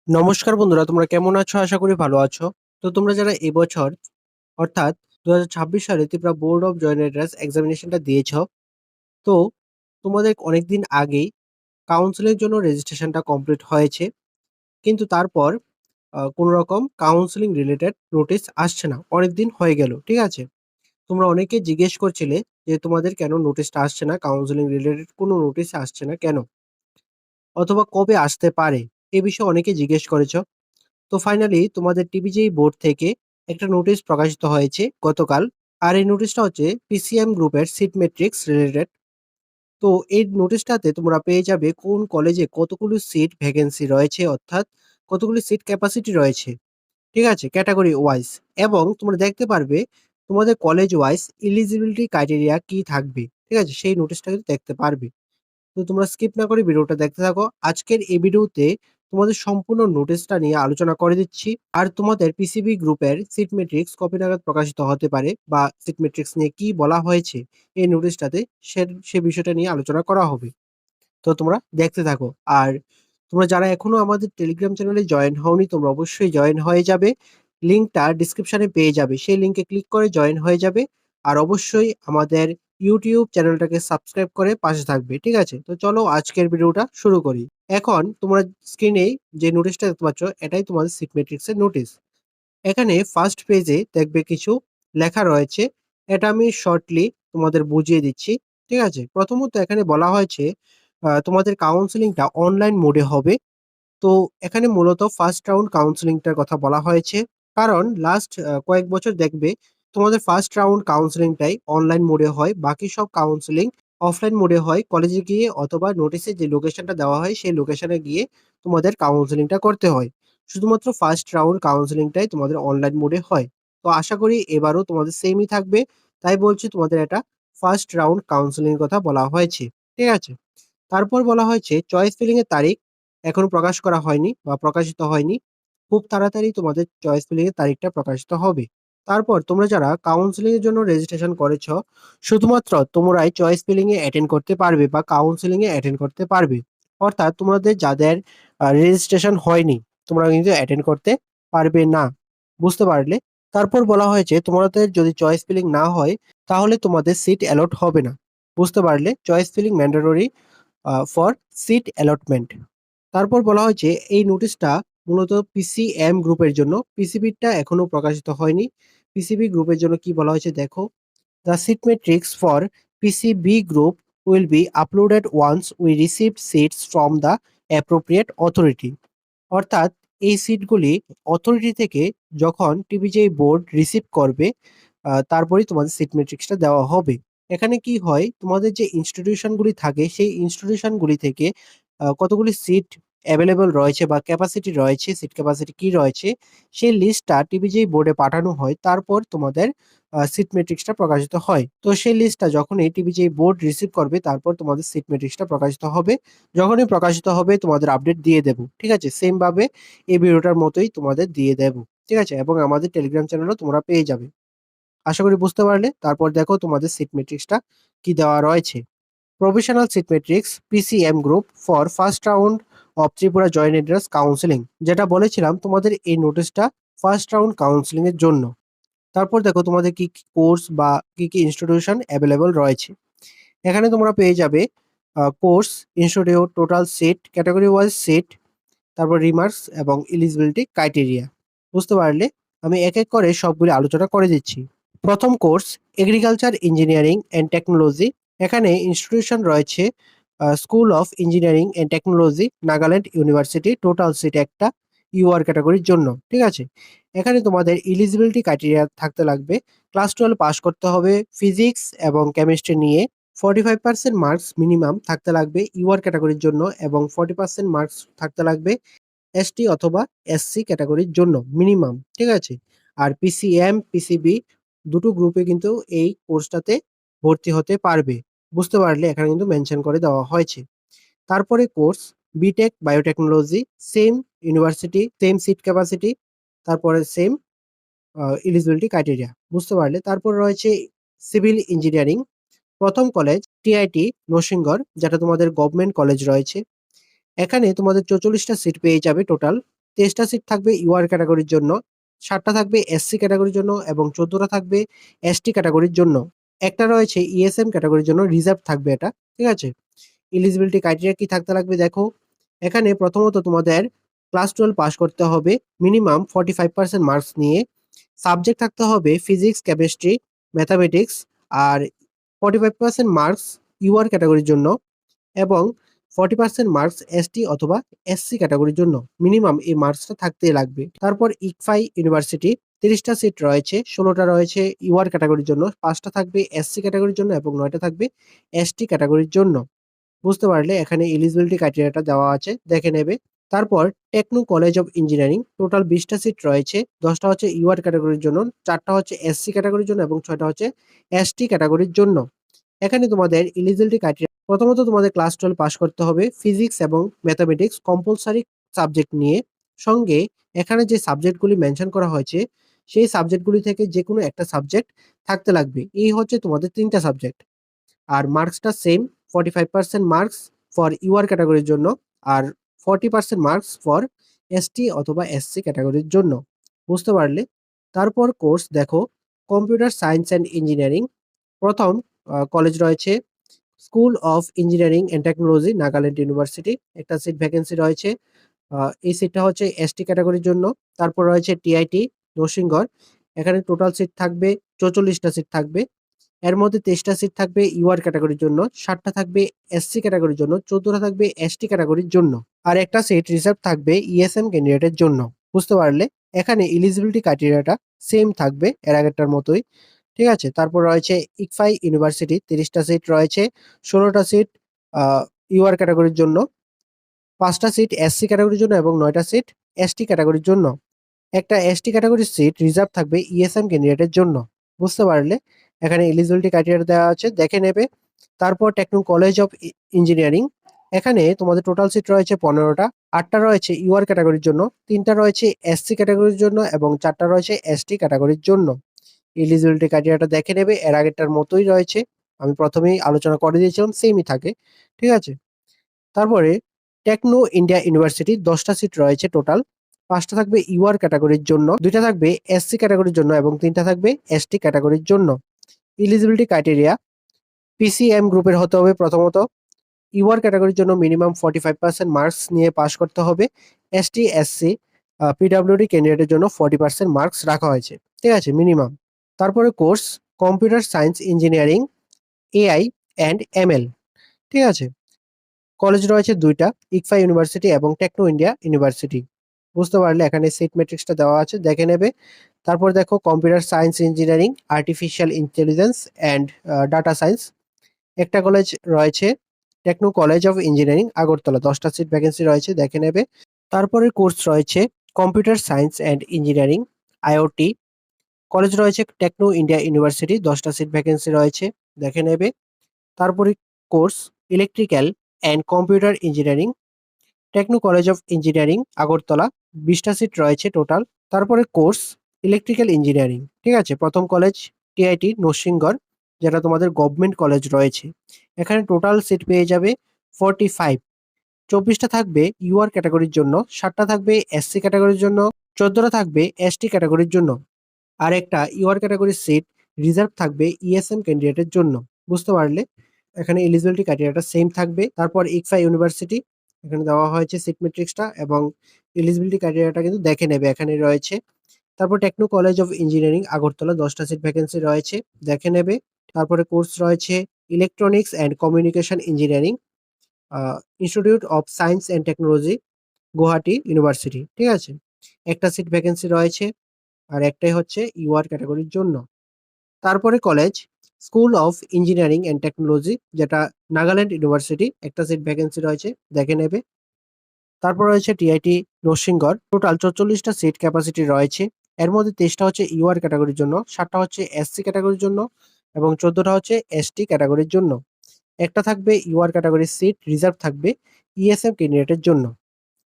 নমস্কার বন্ধুরা, তোমরা কেমন আছো? আশা করি ভালো আছো। তো তোমরা যারা এবছর অর্থাৎ 2026 সালে Tripura board of joint entrance এক্সামিনেশনটা দিয়েছ, তো তোমাদের অনেকদিন আগেই কাউন্সেলিং এর জন্য রেজিস্ট্রেশনটা কমপ্লিট হয়েছে। কিন্তু তারপর কোনো রকম কাউন্সেলিং রিলেটেড নোটিশ আসছে না। অনেকদিন হয়ে গেল। ঠিক আছে? তোমরা অনেকে জিজ্ঞেস করছিলে যে তোমাদের কেন নোটিশটা আসছে না? কাউন্সেলিং রিলেটেড কোনো নোটিশ আসছে না কেন? অথবা কবে আসতে পারে? এ বিষয়ে অনেকে জিজ্ঞেস করেছ। তো ফাইনালি তোমাদের টিবিজেই বোর্ড থেকে একটা নোটিশ প্রকাশিত হয়েছে গতকাল। আর এই নোটিশটা হচ্ছে পিসিএম গ্রুপের সিট ম্যাট্রিক্স রিলেটেড। তো এই নোটিশটাতে তোমরা পেয়ে যাবে কোন কলেজে কতগুলো সিট ভ্যাকেন্সি রয়েছে, অর্থাৎ কতগুলো সিট ক্যাপাসিটি রয়েছে। ঠিক আছে? Category wise. এবং তোমরা দেখতে পারবে তোমাদের কলেজ ওয়াইজ এলিজিবিলিটি ক্রাইটেরিয়া কি থাকবে। ঠিক আছে? সেই নোটিশটা কিন্তু দেখতে পারবে। তো তোমরা স্কিপ না করে ভিডিওটা দেখতে থাকো। আজকের এই ভিডিওতে তোমাদের সম্পূর্ণ নোটিশটা নিয়ে আলোচনা করে দিচ্ছি। আর তোমাদের পিসিবি গ্রুপের সিট ম্যাট্রিক্স কবে নাগাদ প্রকাশিত হতে পারে বা সিট ম্যাট্রিক্স নিয়ে কি বলা হয়েছে এই নোটিশটাতে, সে বিষয়টা নিয়ে আলোচনা করা হবে। তো তোমরা দেখতে থাকো। আর তোমরা যারা এখনো আমাদের টেলিগ্রাম চ্যানেলে জয়েন হওনি, তোমরা অবশ্যই জয়েন হয়ে যাবে। লিঙ্কটা ডিসক্রিপশনে পেয়ে যাবে। সেই লিঙ্কে ক্লিক করে জয়েন হয়ে যাবে। আর অবশ্যই আমাদের ইউটিউব চ্যানেলটাকে সাবস্ক্রাইব করে পাশে থাকবে। ঠিক আছে? তো চলো আজকের ভিডিওটা শুরু করি। এখন তোমরা স্ক্রিনে যে নোটিশটা দেখতে পাচ্ছ, এটাই তোমাদের সিট ম্যাট্রিক্সের নোটিশ। এখানে ফার্স্ট পেজে দেখবে কিছু লেখা রয়েছে। এটা আমি শর্টলি তোমাদের বুঝিয়ে দিচ্ছি। ঠিক আছে? প্রথমত এখানে বলা হয়েছে তোমাদের কাউন্সেলিংটা অনলাইন মোডে হবে। তো এখানে মূলত ফার্স্ট রাউন্ড কাউন্সেলিংটার কথা বলা হয়েছে। কারণ লাস্ট কয়েক বছর দেখবে তোমাদের ফার্স্ট রাউন্ড কাউন্সেলিংটাই অনলাইন মোডে হয়। বাকি সব কাউন্সেলিং অফলাইন মোডে হয়। কলেজে গিয়ে অথবা নোটিসে যে লোকেশনটা দেওয়া হয় সেই লোকেশনে গিয়ে তোমাদের কাউন্সেলিংটা করতে হয়। শুধুমাত্র ফার্স্ট রাউন্ড কাউন্সেলিংটাই তোমাদের অনলাইন মোডে হয়। তো আশা করি এবারও তোমাদের সেমই থাকবে। তাই বলছি তোমাদের এটা ফার্স্ট রাউন্ড কাউন্সেলিং এর কথা বলা হয়েছে। ঠিক আছে? তারপর বলা হয়েছে চয়েস ফিলিং এর তারিখ এখনো প্রকাশ করা হয়নি বা প্রকাশিত হয়নি। খুব তাড়াতাড়ি তোমাদের চয়েস ফিলিং এর তারিখটা প্রকাশিত হবে। তারপর তোমরা যারা কাউন্সেলিং এর জন্য রেজিস্ট্রেশন করেছ, শুধুমাত্র তোমরাই চয়েস ফিলিং এ অ্যাটেন্ড করতে পারবে বা কাউন্সেলিং এ অ্যাটেন্ড করতে পারবে। অর্থাৎ তোমাদের যাদের রেজিস্ট্রেশন হয়নি, তোমরা কিন্তু অ্যাটেন্ড করতে পারবে না। বুঝতে পারলে? তারপর বলা হয়েছে তোমাদের যদি চয়েস ফিলিং না হয়, তাহলে তোমাদের সিট অ্যালট হবে না। বুঝতে পারলে? Choice filling mandatory for seat allotment. তারপর বলা হয়েছে এই নোটিশটা মূলত পিসিএম গ্রুপের জন্য। পিসিবিটা এখনো প্রকাশিত হয়নি। পিসিবি গ্রুপের জন্য কি বলা হয়েছে দেখো। The seat matrix for PCB group will be uploaded once we receive seats from the appropriate authority. অর্থাৎ এই সিটগুলি অথরিটি থেকে যখন টিবিজেই বোর্ড রিসিভ করবে, তারপরেই তোমাদের সিট ম্যাট্রিক্সটা দেওয়া হবে। এখানে কি হয়, তোমাদের যে ইনস্টিটিউশনগুলি থাকে সেই ইনস্টিটিউশনগুলি থেকে কতগুলি সিট অ্যাভেলেবল রয়েছে বা ক্যাপাসিটি রয়েছে, সিট ক্যাপাসিটি কি রয়েছে সেই লিস্টটা টিবিজেই বোর্ডে পাঠানো হয়। তারপর তোমাদের সিট ম্যাট্রিক্সটা প্রকাশিত হয়। তো সেই লিস্টটা যখনই টিবিজেই বোর্ড রিসিভ করবে তারপর তোমাদের সিট ম্যাট্রিক্সটা প্রকাশিত হবে। যখনই প্রকাশিত হবে তোমাদের আপডেট দিয়ে দেব। ঠিক আছে? সেম ভাবে এই ভিডিওটার মতোই তোমাদের দিয়ে দেব। ঠিক আছে? এবং আমাদের টেলিগ্রাম চ্যানেলও তোমরা পেয়ে যাবে। আশা করি বুঝতে পারলে। তারপর দেখো তোমাদের সিট ম্যাট্রিক্সটা কি দেওয়া রয়েছে। Provisional seat matrix PCM group for first round of Tripura joint entrance counselling. যেটা বলেছিলাম তোমাদের এই নোটিশটা ফার্স্ট রাউন্ড কাউন্সেলিং এর জন্য। তারপর দেখো তোমাদের কি, কি কোর্স বা কি, কি ইনস্টিটিউশন অ্যাভেলেবল রয়েছে। এখানে তোমরা পেয়ে যাবে course, institute, total seat, category wise seat, তারপর রিমার্কস এবং এলিজিবিলিটি ক্রাইটেরিয়া। বুঝতে পারলে? আমি এক, এক করে সবগুলো আলোচনা করে দিচ্ছি। প্রথম course agriculture engineering and technology. এখানে ইনস্টিটিউশন রয়েছে school of engineering and technology, Nagaland university. Total seat একটা ইউআর ক্যাটাগরির জন্য। ঠিক আছে? এখানে তোমাদের এলিজিবিলিটি ক্রাইটেরিয়া থাকতে লাগবে। ক্লাস 12 পাস করতে হবে ফিজিক্স এবং কেমিস্ট্রি নিয়ে। 45% মার্কস মিনিমাম থাকতে লাগবে ইউআর ক্যাটাগরির জন্য এবং 40% মার্কস থাকতে লাগবে এসটি অথবা এসসি ক্যাটাগরির জন্য মিনিমাম। ঠিক আছে? আর পিসিএম, পিসিবি দুটো গ্রুপে কিন্তু এই কোর্সটাতে ভর্তি হতে পারবে। বুঝতে পারলে? এখানে কিন্তু মেনশন করে দেওয়া হয়েছে। তারপরে course BTech biotechnology, same university, same seat capacity, তারপরে সেম এলিজিবিলিটি ক্রাইটেরিয়া। বুঝতে পারলে? তারপর রয়েছে সিভিল ইঞ্জিনিয়ারিং। প্রথম কলেজ টিআইটি নরসিংগড়, যেটা তোমাদের গভর্নমেন্ট কলেজ রয়েছে। এখানে তোমাদের 44টা সিট পেয়ে যাবে টোটাল। 23টা সিট থাকবে ইউআর ক্যাটাগরির জন্য, 7টা থাকবে এসসি ক্যাটাগরির জন্য এবং 14টা থাকবে এসটি ক্যাটাগরির জন্য। একটা রয়েছে ইএসএম ক্যাটাগরির জন্য, রিজার্ভ থাকবে এটা। ঠিক আছে? এলিজিবিলিটি ক্রাইটেরিয়া কি থাকতে লাগবে দেখো। এখানে প্রথমত তোমাদের ক্লাস 12 পাস করতে হবে মিনিমাম 45% মার্কস নিয়ে। সাবজেক্ট থাকতে হবে ফিজিক্স, কেমিস্ট্রি, ম্যাথামেটিক্স। আর 45% মার্কস ইউআর ক্যাটাগরির জন্য এবং 40% মার্কস এসটি অথবা এসসি ক্যাটাগরির জন্য। মিনিমাম এই মার্কসটা থাকতেই লাগবে। তারপর ইকফাই ইউনিভার্সিটি 30টা সিট রয়েছে, 16টা রয়েছে ইউআর ক্যাটাগরির জন্য, 5টা থাকবে এসসি ক্যাটাগরির জন্য এবং 9টা থাকবে এসটি ক্যাটাগরির জন্য। বুঝতে পারলে এখানে এলিজিবিলিটি ক্রাইটেরিয়াটা দেওয়া আছে, দেখে নেবে। তারপর Techno college of engineering total 20টা সিট রয়েছে, 10টা হচ্ছে ইউআর ক্যাটাগরির জন্য, 4টা হচ্ছে এসসি ক্যাটাগরির জন্য এবং 6টা হচ্ছে এসটি ক্যাটাগরির জন্য। এখানে তোমাদের এলিজিবিলিটি ক্রাইটেরিয়া প্রথমত তোমাদের ক্লাস 12 পাস করতে হবে ফিজিক্স এবং ম্যাথামেটিক্স কম্পালসারি সাবজেক্ট নিয়ে। সঙ্গে এখানে যে সাবজেক্টগুলি মেনশন করা হয়েছে সেই সাবজেক্টগুলি থেকে যে কোনো একটা সাবজেক্ট থাকতে লাগবে। এই হচ্ছে তোমাদের 3টা সাবজেক্ট। আর মার্কসটা সেম, 45% মার্কস ফর ইউআর ক্যাটাগরির জন্য আর 40% মার্কস ফর এসটি অথবা এসসি ক্যাটাগরির জন্য। বুঝতে পারলে? তারপর কোর্স দেখো, কম্পিউটার সায়েন্স অ্যান্ড ইঞ্জিনিয়ারিং। প্রথম কলেজ রয়েছে school of engineering and technology, Nagaland university. একটা সিট ভ্যাকেন্সি রয়েছে। এই সিটটা হচ্ছে এসটি ক্যাটাগরির জন্য। তারপর রয়েছে টিআইটি নরসিংগড়। এখানে টোটাল সিট থাকবে 44টা সিট থাকবে। এর মধ্যে 23টা সিট থাকবে ইউআর ক্যাটাগরির জন্য, 7টা থাকবে এসসি ক্যাটাগরির জন্য, 14টা থাকবে এসটি ক্যাটাগরির জন্য। আর একটা সিট রিজার্ভ থাকবে ইএসএম ক্যান্ডিডেটের জন্য। বুঝতে পারলে? এখানে এলিজিবিলিটি ক্রাইটেরিয়াটা সেম থাকবে এর আগেরটার মতোই। ঠিক আছে? তারপর রয়েছে ইকফাই ইউনিভার্সিটি, 30টা সিট রয়েছে, 16টা সিট আ ইউআর ক্যাটাগরির জন্য, 5টা সিট এসসি ক্যাটাগরির জন্য এবং 9টা সিট এসটি ক্যাটাগরির জন্য। একটা এসটি ক্যাটাগরির সিট রিজার্ভ থাকবে ইএসএম ক্যান্ডিডেটের জন্য। বুঝতে পারলে? এখানে এলিজিবিলিটি ক্রাইটেরিয়া দেওয়া আছে, দেখে নেবে। তারপর টেকনো কলেজ অফ ইঞ্জিনিয়ারিং। এখানে তোমাদের টোটাল সিট রয়েছে 15টা, 8টা রয়েছে ইউআর ক্যাটাগরির জন্য, 3টা রয়েছে এসসি ক্যাটাগরির জন্য এবং 4টা রয়েছে এসটি ক্যাটাগরির জন্য। এলিজিবিলিটি ক্রাইটেরিয়াটা দেখে নেবে, এর আগেরটার মতোই রয়েছে। আমি প্রথমেই আলোচনা করে দিয়েছিলাম, সেমই থাকে। ঠিক আছে? তারপরে টেকনো ইন্ডিয়া ইউনিভার্সিটি 10টা সিট রয়েছে টোটাল। 5টা থাকবে ইউআর ক্যাটাগরির জন্য, 2টা থাকবে এসসি ক্যাটাগরির জন্য এবং 3টা থাকবে এসটি ক্যাটাগরির জন্য। এলিজিবিলিটি ক্রাইটেরিয়া পিসিএম গ্রুপের হতে হবে প্রথমত। ইউআর ক্যাটাগরির জন্য মিনিমাম 45% মার্কস নিয়ে পাস করতে হবে। এসটি, এসসি, পিডব্লিউডি ক্যান্ডিডেটের জন্য 40% মার্কস রাখা হয়েছে। ঠিক আছে? মিনিমাম। তারপরে course computer science engineering, AI and ML. ঠিক আছে? কলেজ রয়েছে 2টা, ইকফা ইউনিভার্সিটি এবং টেকনো ইন্ডিয়া ইউনিভার্সিটি। বুঝতে পারলে? এখানে সিট ম্যাট্রিক্সটা দেওয়া আছে, দেখে নেবে। তারপর দেখো computer science engineering, artificial intelligence and data science. একটা কলেজ রয়েছে Techno college of engineering Agartala, 10টা সিট ভ্যাকেন্সি রয়েছে, দেখে নেবে। তারপরে কোর্স রয়েছে computer science and engineering, IoT. College রয়েছে টেকনো ইন্ডিয়া ইউনিভার্সিটি, 10টা সিট ভ্যাকেন্সি রয়েছে, দেখে নেবে। তারপরে course electrical and computer engineering, Techno college of engineering Agartala, 20টা সিট রয়েছে টোটাল। তারপরে কোর্স ইলেকট্রিক্যাল ইঞ্জিনিয়ারিং। ঠিক আছে? প্রথম কলেজ টিআইটি নরসিংগড়, যেটা তোমাদের গভর্নমেন্ট কলেজ রয়েছে। এখানে টোটাল সিট পেয়ে যাবে 45। 24টা থাকবে ইউআর ক্যাটাগরির জন্য, 7টা থাকবে এসসি ক্যাটাগরির জন্য, 14টা থাকবে এসটি ক্যাটাগরির জন্য। আর একটা ইউআর ক্যাটাগরির সিট রিজার্ভ থাকবে ইএসএম ক্যান্ডিডেটের জন্য। বুঝতে পারলে? এখানে এলিজিবিলিটি ক্রাইটেরিয়াটা সেম থাকবে। তারপর ইকফা ইউনিভার্সিটি, এখানে দেওয়া হয়েছে সিট ম্যাট্রিক্সটা এবং এলিজিবিলিটি ক্রাইটেরিয়াটা কিন্তু দেখে নেবে, এখানে রয়েছে। তারপর Techno college of engineering Agartala, 10টা সিট ভ্যাকেন্সি রয়েছে, দেখে নেবে। তারপরে কোর্স রয়েছে electronics and communication engineering, institute of science and technology, Guwahati university. ঠিক আছে? একটা সিট ভ্যাকেন্সি রয়েছে আর একটাই হচ্ছে ইউআর ক্যাটাগরির জন্য। তারপরে college school of engineering and technology, যেটা নাগাল্যান্ড ইউনিভার্সিটি, একটা সিট ভ্যাকেন্সি রয়েছে, দেখে নেবে। তারপর রয়েছে টিআইটি নরসিংগড়, টোটাল 44টা সিট ক্যাপাসিটি রয়েছে। এর মধ্যে 23টা হচ্ছে ইউআর ক্যাটাগরির জন্য, 7টা হচ্ছে এসসি ক্যাটাগরির জন্য এবং 14টা হচ্ছে এসটি ক্যাটাগরির জন্য। একটা থাকবে ইউআর ক্যাটাগরির সিট রিজার্ভ থাকবে ইএসএম ক্যান্ডিডেটের জন্য।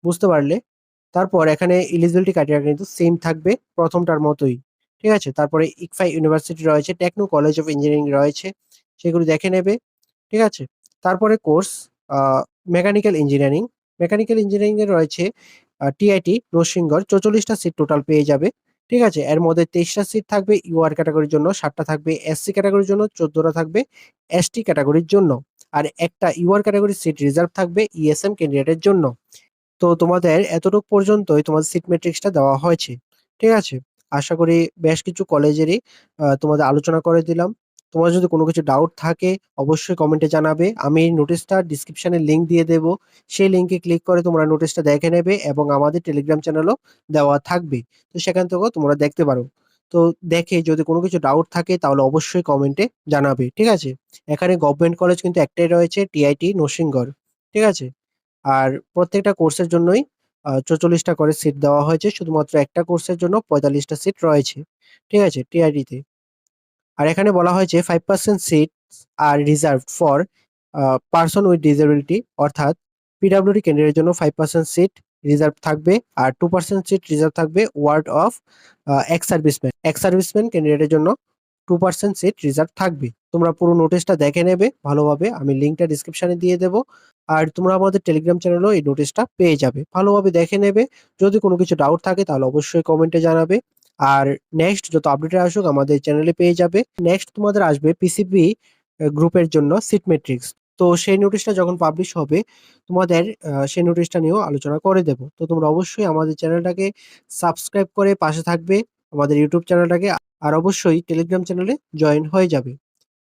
বুঝতে পারলে? তারপর এখানে এলিজিবিলিটি ক্রাইটেরিয়া কিন্তু সেম থাকবে প্রথমটার মতোই। ঠিক আছে? তারপরে ইকফাই ইউনিভার্সিটি রয়েছে, টেকনো কলেজ অফ ইঞ্জিনিয়ারিং রয়েছে, সেগুলো দেখে নেবে। ঠিক আছে? তারপরে কোর্স আ মেকানিক্যাল ইঞ্জিনিয়ারিং। মেকানিক্যাল ইঞ্জিনিয়ারিং এ রয়েছে টিআইটি নরসিংগড় ৪৪ টা সিট টোটাল পেয়ে যাবে। ঠিক আছে? এর মধ্যে ২৩ টা সিট থাকবে ইউআর ক্যাটেগরির জন্য, ৭ টা থাকবে এসসি ক্যাটেগরির জন্য, ১৪ টা থাকবে এসটি ক্যাটেগরির জন্য। আর একটা ইউআর ক্যাটেগরির সিট রিজার্ভ থাকবে ইএসএম ক্যান্ডিডেটের জন্য। তো তোমাদের এতটুক পর্যন্তই তোমাদের সিট ম্যাট্রিক্সটা দেওয়া হয়েছে। ঠিক আছে? আশা করি বেশ কিছু কলেজেরই তোমাদের আলোচনা করে দিলাম। তোমার যদি কোনো কিছু ডাউট থাকে অবশ্যই কমেন্টে জানাবে। আমি নোটিশটা ডেসক্রিপশনে লিংক দিয়ে দেব। সেই লিংকে ক্লিক করে তোমরা নোটিশটা দেখে নেবে এবং আমাদের টেলিগ্রাম চ্যানেলও দেওয়া থাকবে। তো সেখান থেকেও তোমরা দেখতে পারো। তো দেখে যদি কোনো কিছু ডাউট থাকে তাহলে অবশ্যই কমেন্টে জানাবে। ঠিক আছে? এখানে গভর্নমেন্ট কলেজ কিন্তু একটাই রয়েছে টিআইটি নরসিংগড়। ঠিক আছে? আর প্রত্যেকটা কোর্সের জন্যই ৪৪ টা করে সিট দেওয়া হয়েছে। শুধুমাত্র একটা কোর্সের জন্য ৪৫ টা সিট রয়েছে। ঠিক আছে? টিআইটিতে। আর এখানে বলা হয়েছে 5% seats are reserved for person with disability, অর্থাৎ পিডব্লিউডি ক্যান্ডিডেটের জন্য 5% সিট রিজার্ভ থাকবে আর 2% সিট রিজার্ভ থাকবে ward of ex serviceman. Ex serviceman ক্যান্ডিডেটের জন্য 2% সিট রিজার্ভ থাকবে। তোমরা পুরো নোটিশটা দেখে নেবে ভালোভাবে। আমি লিংকটা ডেসক্রিপশনে দিয়ে দেব। আর তোমরা আমাদের টেলিগ্রাম চ্যানেলেও এই নোটিশটা পেয়ে যাবে। ভালোভাবে দেখে নেবে। যদি কোনো কিছু ডাউট থাকে তাহলে অবশ্যই কমেন্টে জানাবে। আর নেক্সট যত আপডেট আসুক আমাদের চ্যানেলে পেয়ে যাবে। নেক্সট তোমাদের আসবে পিসিবি গ্রুপের জন্য সিট ম্যাট্রিক্স। তো সেই নোটিশটা যখন পাবলিশ হবে তোমাদের সেই নোটিশটা নিয়েও আলোচনা করে দেব। তো তোমরা অবশ্যই আমাদের চ্যানেলটাকে সাবস্ক্রাইব করে পাশে থাকবে, আমাদের ইউটিউব চ্যানেলটাকে। আর অবশ্যই টেলিগ্রাম চ্যানেলে জয়েন হয়ে যাবে।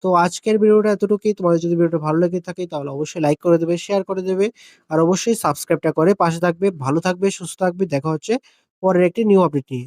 তো আজকের ভিডিওটা এতটুকুই। তোমাদের যদি ভিডিওটা ভালো লেগে থাকে তাহলে অবশ্যই লাইক করে দেবে, শেয়ার করে দেবে। আর অবশ্যই সাবস্ক্রাইবটা করে পাশে থাকবে। ভালো থাকবে, সুস্থ থাকবে। দেখা হচ্ছে পরের একটি নিউ আপডেট নিয়ে।